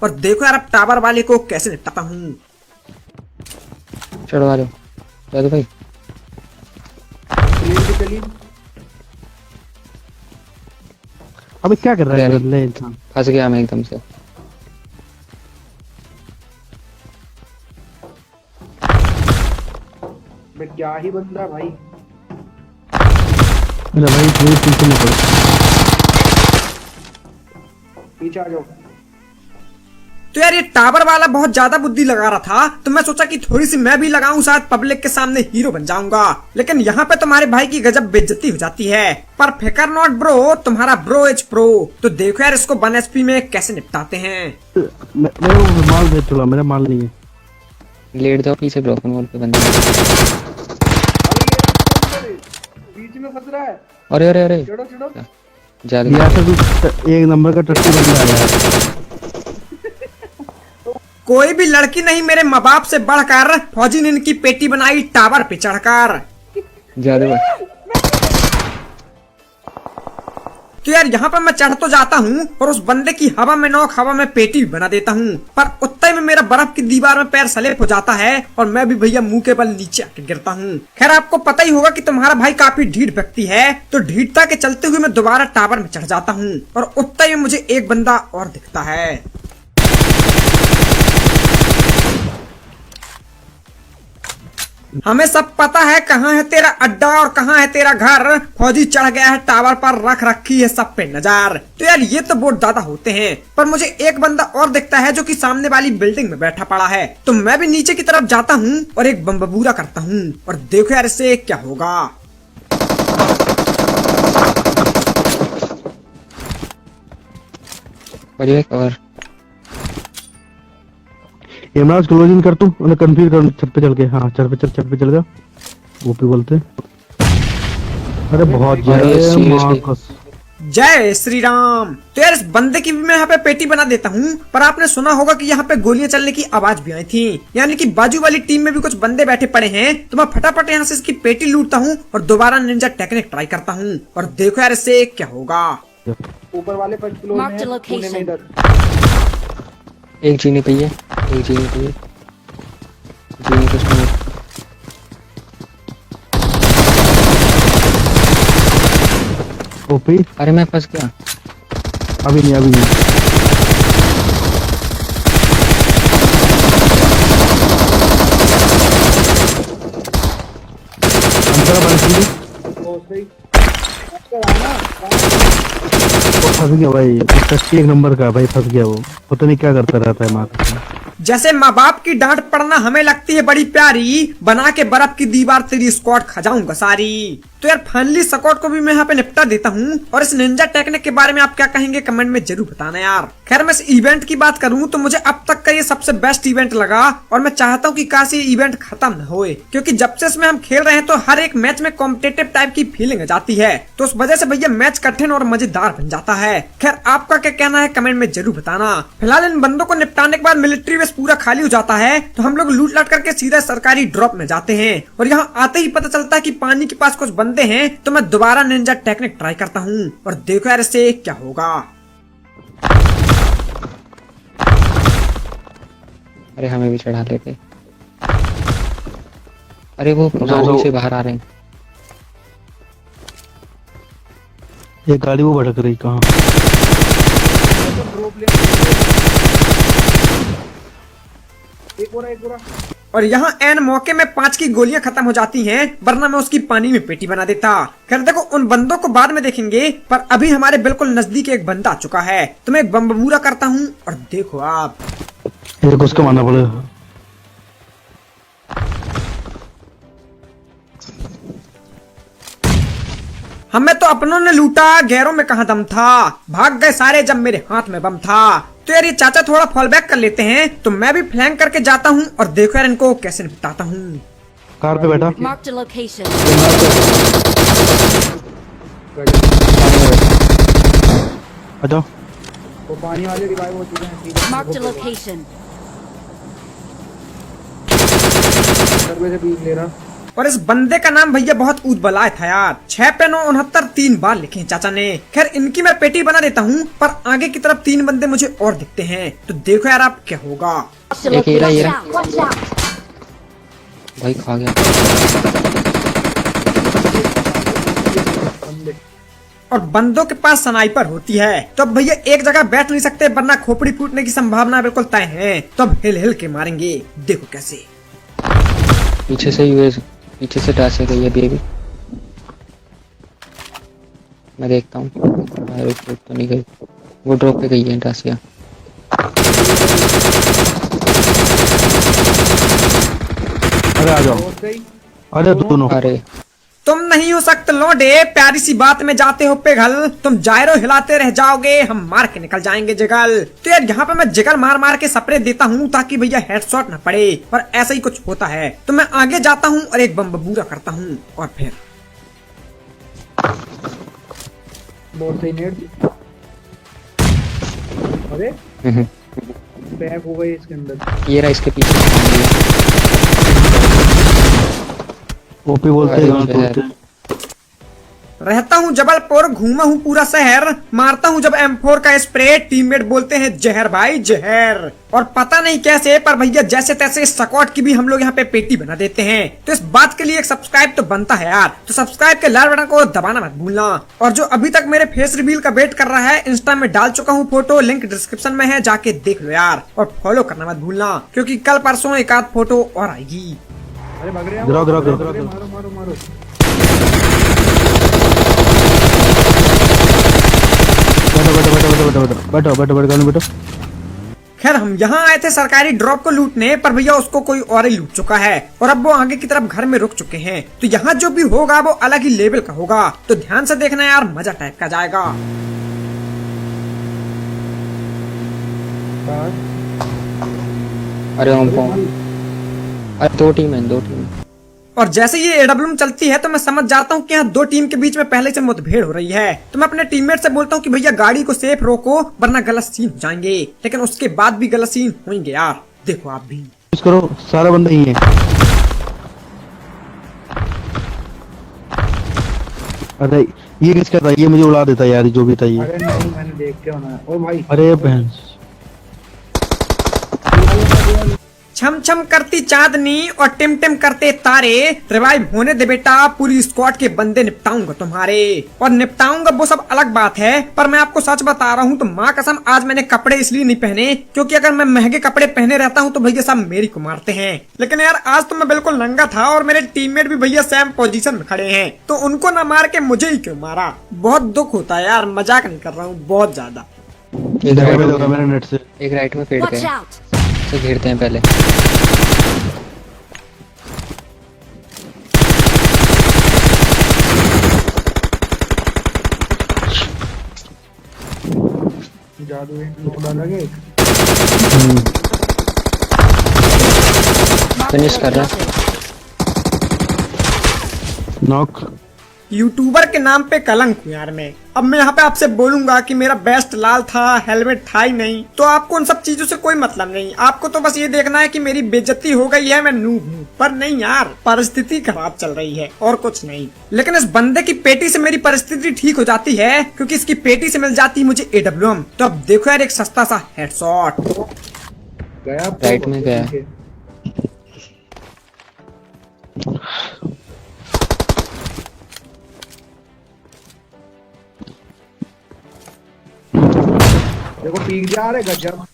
और देखो यार अब टावर वाले को कैसे निपटाता हूँ। चढ़वा दो जादू भाई। अबे क्या कर रहा है बदले इंसान। फंस गया मैं एकदम से। मैं क्या ही बंदा भाई। मेरा भाई कोई पीछे नहीं पड़ा। पीछे आ जाओ। तो यार ये टावर वाला बहुत ज्यादा बुद्धि लगा रहा था, तो मैं सोचा कि थोड़ी सी मैं भी लगाऊं, शायद पब्लिक के सामने हीरो बन जाऊंगा। लेकिन यहाँ पे तुम्हारे भाई की गजब बेइज्जती हो जाती है। पर फिकर नॉट ब्रो, तुम्हारा ब्रो इज प्रो। तो देखो यार इसको 1 HP में कैसे निपटाते हैं। मेरे को माल दे चला, मेरा माल नहीं है। लेट जाओ पीछे ब्रोकन वॉल पे बंदा। बीच में फंस रहा है। अरे अरे अरे चढ़ो चढ़ो। जादू यहाँ से कुछ एक नंबर का टट्टी बंदा आया। कोई भी लड़की नहीं मेरे माँ बाप से बढ़कर, फौजी ने इनकी पेटी बनाई टावर पे चढ़कर। जादू भाई। तो यार यहाँ पर मैं चढ़ तो जाता हूँ और उस बंदे की हवा में नोक हवा में पेटी भी बना देता हूँ, पर उतने में मेरा बर्फ की दीवार में पैर स्लिप हो जाता है और मैं भी भैया मुंह के बल नीचे आके गिरता हूँ। खैर आपको पता ही होगा कि तुम्हारा भाई काफी ढीठ व्यक्ति है, तो ढीठता के चलते हुए मैं दोबारा टावर में चढ़ जाता हूँ और उतने में मुझे एक बंदा और दिखता है। हमें सब पता है कहाँ है तेरा अड्डा और कहाँ है तेरा घर। फौजी चढ़ गया है टावर पर, रख रखी है सब पे नजर। तो यार ये तो बहुत ज्यादा होते हैं, पर मुझे एक बंदा और दिखता है जो कि सामने वाली बिल्डिंग में बैठा पड़ा है। तो मैं भी नीचे की तरफ जाता हूँ और एक बम्बूरा करता हूँ और देखो यार इससे क्या होगा। कवर इमराज क्लोजिंग कर तू, उन्हें कंफ्यूज कर छत पे चल के। हाँ छत पे चल गया। वो भी बोलते। अरे बहुत जय श्री राम। तो यार इस बंदे की भी मैं यहाँ पे पेटी बना देता हूँ, पर आपने सुना होगा कि यहाँ पे गोलियां चलने की आवाज भी आई थी, यानी कि बाजू वाली टीम में भी कुछ बंदे बैठे पड़े हैं। तो मैं फटाफट यहाँ से इसकी पेटी लूटता हूँ और दोबारा निंजा टेक्निक ट्राई करता हूँ और देखो यार इससे क्या होगा। ऊपर वाले फर्स्ट फ्लोर में है, कोने में इधर। एक जीने पे है, एक जीने पे है। जीने कुछ नहीं। ओपी अरे मैं फंस गया। अभी नहीं ओ सही। फंस गया भाई। टट्टी एक नंबर का भाई, फंस गया वो। पता नहीं क्या करता रहता है मार। जैसे माँ बाप की डांट पड़ना हमें लगती है बड़ी प्यारी, बना के बर्फ की दीवार तेरी स्क्वाड खजाऊंगा सारी। तो यार फाइनली स्क्वाड को भी मैं यहाँ पे निपटा देता हूँ। और इस निंजा टेक्निक के बारे में आप क्या कहेंगे कमेंट में जरूर बताना यार। खैर मैं इस इवेंट की बात करूँ तो मुझे अब तक का ये सबसे बेस्ट इवेंट लगा और मैं चाहता हूँ कि काश ये इवेंट खत्म न होए, क्योंकि जब से इसमें हम खेल रहे हैं तो हर एक मैच में कॉम्पिटेटिव टाइप की फीलिंग आ जाती है। तो उस वजह से भैया मैच कठिन और मजेदार बन जाता है। खैर आपका क्या कहना है कमेंट में जरूर बताना। फिलहाल इन बंदों को निपटाने के बाद मिलिट्री बेस पूरा खाली हो जाता है, तो हम लोग लूट लाट करके सीधा सरकारी ड्रॉप में जाते हैं और यहाँ आते ही पता चलता है कि पानी के पास कुछ बंदे हैं। तो मैं दोबारा निंजा टेक्निक ट्राई करता हूँ और देखो यार इससे क्या होगा। अरे हमें भी चढ़ा लेते। अरे वो गाड़ी से बाहर आ रहे हैं। ये गाड़ी वो भटक रही कहाँ। और यहाँ एन मौके में 5 की गोलियां खत्म हो जाती हैं, वरना मैं उसकी पानी में पेटी बना देता। खैर देखो उन बंदों को बाद में देखेंगे, पर अभी हमारे बिल्कुल नजदीक एक बंदा आ चुका है। तो मैं एक बम्बूरा करता हूँ और देखो आप उसको मारना पड़ेगा। हमें तो अपनों ने लूटा, गैरों में कहाँ दम था। भाग गए सारे जब मेरे हाथ में बम था। तो यार ये चाचा थोड़ा फॉल बैक कर लेते हैं, तो मैं भी फ्लैंक करके जाता हूँ और देखो यार इनको कैसे निपटाता हूँ। कार पे बैठा। Marked a location. अच्छा वो पानी वाले रिवाइव हो चुके हैं। Marked a location. सर्वे से बीच ले रहा। और इस बंदे का नाम भैया बहुत ऊदबलाय था यार। 6 पे 9 69 3 बार लिखे चाचा ने। खैर इनकी मैं पेटी बना देता हूँ, पर आगे की तरफ 3 बंदे मुझे और दिखते हैं, तो देखो यार आप क्या होगा। एक ये रहा भाई, खा गया। और बंदों के पास स्नाइपर होती है, तो अब भैया एक जगह बैठ नहीं सकते, वरना खोपड़ी फूटने की संभावना बिल्कुल तय है। तो अब हिल हिल के मारेंगे, देखो कैसे। पीछे से पीछे से डासे गई है बेबी। मैं देखता हूँ, तो नहीं गई, वो ड्रॉप पे गई है डासिया। अरे आ जाओ, अरे दोनों। अरे तुम नहीं हो सकते लौंडे, प्यारी सी बात में जाते हो पिघल। तुम जायरो हिलाते रह जाओगे, हम मार के निकल जाएंगे जिगल। तो यार यहाँ पे मैं जिगर मार मार के स्प्रे देता हूँ ताकि भैया हेडशॉट न पड़े, पर ऐसा ही कुछ होता है। तो मैं आगे जाता हूँ और एक बम बूरा करता हूँ, और फिर बहुत सही नेट। अरे पैक हो गई इसके अंदर। ये रहा इसके पीछे। ओपी बोलते हैं। रहता हूँ जबलपुर, घूमा हूँ पूरा शहर, मारता हूँ जब M4 का स्प्रे, टीममेट बोलते हैं जहर भाई जहर। और पता नहीं कैसे, पर भैया जैसे तैसे स्क्वाड की भी हम लोग यहाँ पे पेटी बना देते हैं। तो इस बात के लिए एक सब्सक्राइब तो बनता है यार, तो सब्सक्राइब के लाल बटन को दबाना मत भूलना। और जो अभी तक मेरे फेस रिवील का वेट कर रहा है, इंस्टा में डाल चुका हूँ फोटो, लिंक डिस्क्रिप्शन में है, जाके देख लो यार। और फॉलो करना मत भूलना, क्योंकि कल परसों एक आध फोटो और आएगी। अरे भाग रहे हैं, गिराओ, गिराओ, गिराओ, मारो मारो मारो। बैठो। खैर हम यहाँ आए थे सरकारी ड्रॉप को लूटने, पर भैया उसको कोई और ही लूट चुका है, और अब वो आगे की तरफ घर में रुक चुके हैं। तो यहाँ जो भी होगा वो अलग ही लेवल का होगा, तो ध्यान से देखना यार, मजा टाइप का जाएगा। अरे अरे दो टीम है। और जैसे ये AWM चलती है तो मैं समझ जाता हूँ कि यहाँ 2 टीम के बीच में पहले से मुठभेड़ हो रही है। तो मैं अपने टीममेट से बोलता हूँ कि भैया गाड़ी को सेफ रोको, वरना गलत सीन हो जाएंगे। लेकिन उसके बाद भी गलत सीन होंगे यार, देखो आप भी। करो, सारा बंदा ही है। अरे ये किसका था? ये मुझे उड़ा देता यार, जो भी था ये। अरे नहीं, मैंने देख के होना। ओ भाई, अरे बहन, छम छम करती चांदनी और टिम टिम करते तारे, रिवाइव होने दे बेटा, पूरी स्क्वाड के बंदे निपटाऊंगा तुम्हारे। और निपटाऊंगा वो सब अलग बात है, पर मैं आपको सच बता रहा हूँ, तो माँ कसम आज मैंने कपड़े इसलिए नहीं पहने क्योंकि अगर मैं महंगे कपड़े पहने रहता हूँ तो भैया सब मेरी को मारते हैं। लेकिन यार आज तो मैं बिल्कुल नंगा था, और मेरे टीममेट भी भैया सेम पोजीशन में खड़े हैं, तो उनको न मार के मुझे ही क्यों मारा। बहुत दुख होता है यार, मजाक नहीं कर रहा हूँ, बहुत ज्यादा। मेरे नेट से एक राइट में फेड गए, तो घेरते हैं पहले। जादू है, नोड़ा लगे। फिनिश कर रहा है। नॉक। यूट्यूबर के नाम पे कलंक हूँ यार मैं। अब मैं यहाँ पे आपसे बोलूंगा कि मेरा बेस्ट लाल था, हेलमेट था ही नहीं, तो आपको उन सब चीजों से कोई मतलब नहीं। आपको तो बस ये देखना है कि मेरी बेइज्जती हो गई है, मैं नूब हूँ। पर नहीं यार, परिस्थिति खराब चल रही है और कुछ नहीं। लेकिन इस बंदे की पेटी से मेरी परिस्थिति ठीक हो जाती है, क्योंकि इसकी पेटी से मिल जाती है मुझे AWM। तो अब देखो यार, एक सस्ता सा हेडशॉट गया, राइट में गया। देखो पीक जा रहे गजब।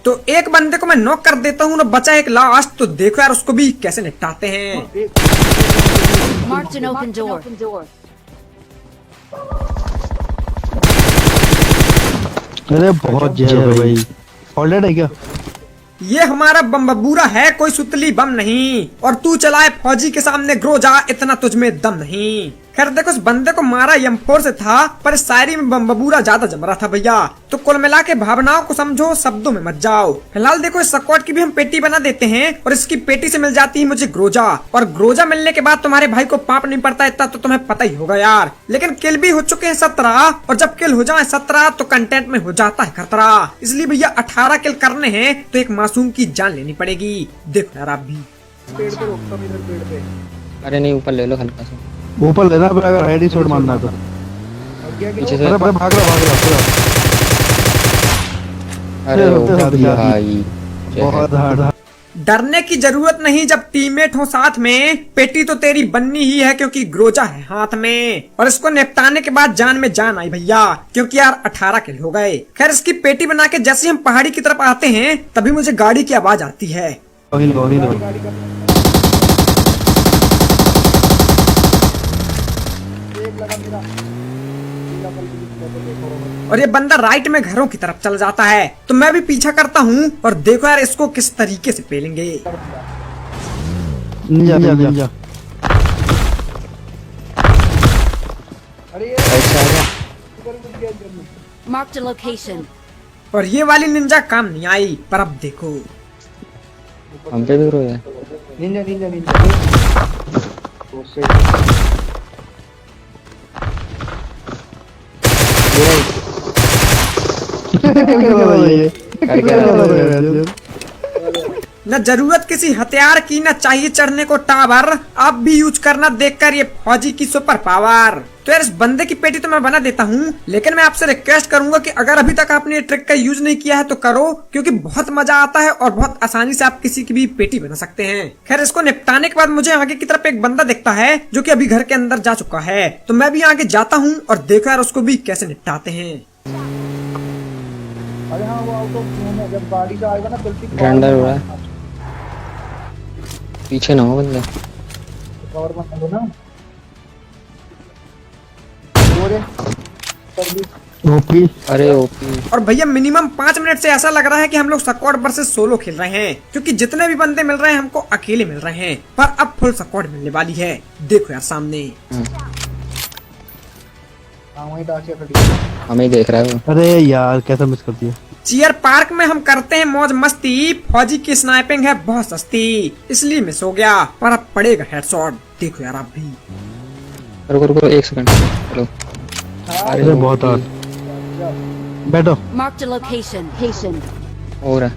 तो एक बंदे को मैं नॉक कर देता हूँ, बचा एक लास्ट। तो देखो यार उसको भी कैसे निपटाते हैं। Marked an open door. अरे बहुत जहर भाई। ऑलरेड है क्या? ये हमारा बम्बूरा है, कोई सुतली बम नहीं। और तू चलाए फौजी के सामने ग्रोजा, इतना तुझ में दम नहीं। खैर देखो, उस बंदे को मारा M4 से था, पर इस शायरी में बम्बूरा ज्यादा जम रहा था भैया। तो कुल मिला के भावनाओं को समझो, शब्दों में मत जाओ। फिलहाल देखो, इस स्क्वाड की भी हम पेटी बना देते हैं, और इसकी पेटी से मिल जाती है मुझे ग्रोजा। और ग्रोजा मिलने के बाद तुम्हारे भाई को पाप नहीं पड़ता, इतना तो तुम्हें पता ही होगा यार। लेकिन किल भी हो चुके हैं 17, और जब किल हो जाए 17 तो कंटेंट में हो जाता है खतरा। इसलिए भैया 18 किल करने हैं तो एक मासूम की जान लेनी पड़ेगी। देखो यार आप भी। पेड़ पे रोकता हूँ, इधर पेड़ पे। अरे नहीं, ऊपर ले लो हल्का सा। ऊपर लेना पे अगर हेड शॉट मारना है तो। पीछे से। अरे भाग रहा पूरा। अरे ओ अरे भाई बहुत हार्ड। डरने की जरूरत नहीं जब टीममेट हो साथ में। पेटी तो तेरी बननी ही है क्योंकि ग्रोजा है हाथ में। और इसको निपटाने के बाद जान में जान आई भैया, क्योंकि यार 18 किल हो गए। खैर इसकी पेटी बना के जैसे हम पहाड़ी की तरफ आते हैं तभी मुझे गाड़ी की आवाज आती है। वही लो। और ये बंदा राइट में घरों की तरफ चल जाता है तो मैं भी पीछा करता हूँ। और देखो यार इसको किस तरीके से पेलेंगे। निंजा। ऐसा आ गया। Marked a location. और ये वाली निंजा काम नहीं आई, पर अब देखो। हम पे भी रो है। कर क्या न जरूरत किसी हथियार की न चाहिए चढ़ने को टावर। आप भी यूज करना देखकर ये फौजी की सुपर पावर। तो यार इस बंदे की पेटी तो मैं बना देता हूँ, लेकिन मैं आपसे रिक्वेस्ट करूंगा कि अगर अभी तक आपने ये ट्रिक का यूज नहीं किया है तो करो, क्योंकि बहुत मजा आता है और बहुत आसानी से आप किसी की भी पेटी बना सकते हैं। खैर इसको निपटाने के बाद मुझे आगे की तरफ एक बंदा दिखता है जो कि अभी घर के अंदर जा चुका है। तो मैं भी आगे जाता हूँ और देखो यार उसको भी कैसे निपटाते हैं। अरे हाँ वो आउट ऑफ जोन है, जब गाड़ी का आएगा ना गलती ग्राइंडर हो रहा है। पीछे ना हो बंदे। कवर बना लो ना। ओरे ओपी। अरे ओपी। और भैया मिनिमम 5 मिनट से ऐसा लग रहा है कि हम लोग स्क्वाड वर्सेस सोलो खेल रहे हैं, क्योंकि जितने भी बंदे मिल रहे हैं हमको अकेले मिल रहे हैं। पर अब फुल स्क्वाड मिलने वाली है। देखो यार सामने। हाँ वही डाकिया खड़ी है। हमें ही देख रहा है वो। अरे यार कैसा मिस कर दिया। चियर पार्क में हम करते हैं मौज मस्ती। फौजी की स्नाइपिंग है बहुत सस्ती, इसलिए मिस हो गया, पर अब पड़ेगा हेडशॉट। देखो यार आप भी। रुको 1 सेकंड। हेलो। अरे बहुत हार्ड। बैठो। Marked a location. हो रहा है।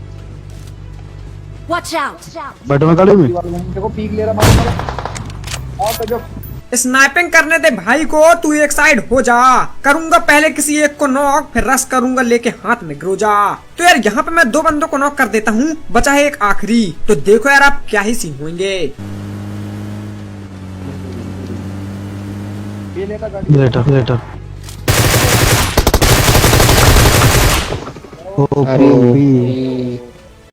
Watch out. बैठो मैं गाड़ी में। देखो पीक ले रहा मारो। और तो जो स्नाइपिंग करने दे भाई को, तू एक साइड हो जा। करूंगा पहले किसी एक को नॉक, फिर रश करूंगा लेके हाथ में ग्रोजा। तो यार यहाँ पे मैं 2 बंदों को नॉक कर देता हूँ, बचा है एक आखिरी। तो देखो यार आप क्या ही सीन होंगे। ये लेगा गाड़ी। लेटर। अरे ओपी। ओपी।